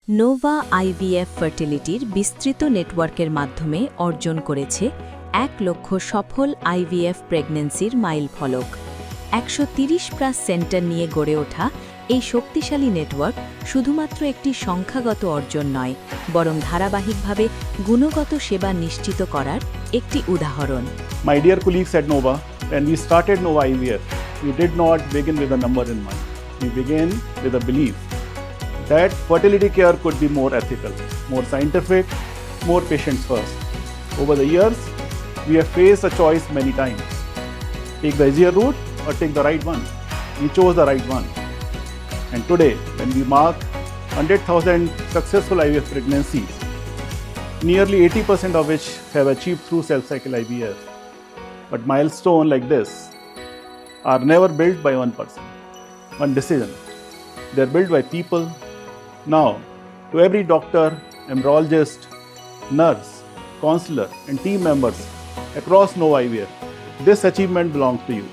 Nova IVF ফার্টিলিটির বিস্তৃত নেটওয়ার্কের মাধ্যমে অর্জন করেছে 1 লক্ষ সফল আইভিএফ প্রেগন্যান্সির মাইলফলক। 130+ সেন্টার নিয়ে গড়ে ওঠা এই শক্তিশালী নেটওয়ার্ক শুধুমাত্র একটি সংখ্যাগত অর্জন নয়, বরং ধারাবাহিকভাবে গুণগত সেবা নিশ্চিত করার একটি উদাহরণ। My dear colleagues at Nova, when we started Nova IVF, we did not begin with a number in mind. We began with a belief that fertility care could be more ethical, more scientific, more patients first. Over the years, we have faced a choice many times. Take the easier route or take the right one. We chose the right one. And today, when we mark 100,000 successful IVF pregnancies, nearly 80% of which have achieved through cell-cycle IVF. But milestones like this are never built by one person, one decision. They're built by people. Now, to every doctor, embryologist, nurse, counselor, and team members across Nova IVF, this achievement belongs to you.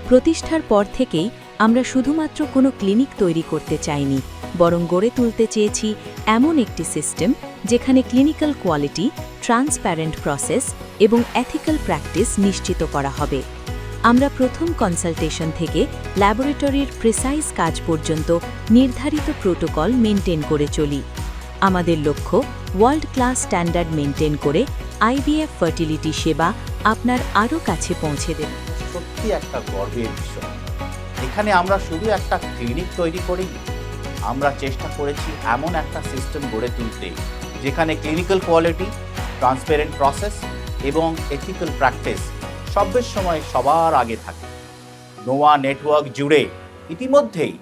প্রতিষ্ঠার পর থেকেই আমরা শুধুমাত্র কোনো clinic তৈরি করতে চাইনি, বরং গড়ে তুলতে চেয়েছি এমন একটি সিস্টেম যেখানে ক্লিনিক্যাল কোয়ালিটি, ট্রান্সপ্যারেন্ট প্রসেস এবং এথিক্যাল প্র্যাকটিস নিশ্চিত করা হবে। আমরা প্রথম কনসালটেশন থেকে ল্যাবরেটরির প্রিসাইজ কাজ পর্যন্ত নির্ধারিত প্রোটোকল মেনটেন করে চলি। আমাদের লক্ষ্য ওয়ার্ল্ড ক্লাস স্ট্যান্ডার্ড মেনটেন করে আইভিএফ ফার্টিলিটি সেবা আপনার আরও কাছে পৌঁছে দেব। সত্যি একটা গর্বের বিষয়। এখানে আমরা শুধু একটা ক্লিনিক তৈরি করিনি, আমরা চেষ্টা করেছি এমন একটা সিস্টেম গড়ে তুলতে যেখানে ক্লিনিক্যাল কোয়ালিটি, ট্রান্সপারেন্ট প্রসেস এবং এথিক্যাল প্র্যাকটিস সবের সময় সবার আগে থাকে। নোভা নেটওয়ার্ক জুড়ে ইতিমধ্যেই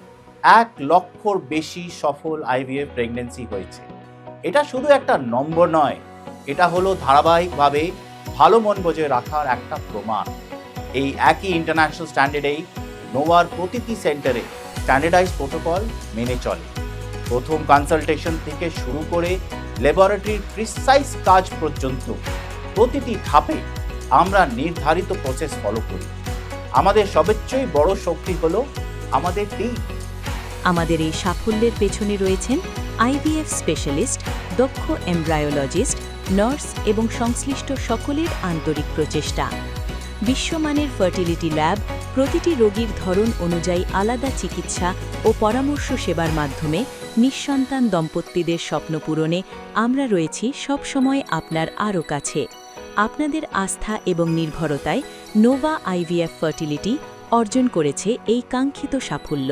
1 লক্ষর বেশি সফল আইভিএফ প্রেগন্যান্সি হয়েছে। এটা শুধু একটা নম্বর নয়, এটা হলো ধারাবাহিকভাবে ভালো মন বজায় রাখার একটা প্রমাণ। এই একই ইন্টারন্যাশনাল স্ট্যান্ডার্ডেই নোভার প্রতিটি সেন্টারে স্ট্যান্ডার্ডাইজ প্রোটোকল মেনে চলে। প্রথম কনসালটেশন থেকে শুরু করে ল্যাবরেটরির প্রিসাইজ কাজ পর্যন্ত প্রতিটি ধাপে আমরা নির্ধারিত প্রসেস ফলো করি। আমাদের সবচেয়ে বড় শক্তি হলো আমাদের টিম। আমাদের এই সাফল্যের পেছনে রয়েছেন আইভিএফ স্পেশালিস্ট, দক্ষ এমব্রায়োলজিস্ট, নার্স এবং সংশ্লিষ্ট সকলের আন্তরিক প্রচেষ্টা। বিশ্বমানের ফার্টিলিটি ল্যাব, প্রতিটি রোগীর ধরন অনুযায়ী আলাদা চিকিৎসা ও পরামর্শ সেবার মাধ্যমে নিঃসন্তান দম্পতিদের স্বপ্ন পূরণে আমরা রয়েছি সবসময় আপনার আরও কাছে। আপনাদের আস্থা এবং নির্ভরতায় নোভা আইভিএফ ফার্টিলিটি অর্জন করেছে এই কাঙ্ক্ষিত সাফল্য।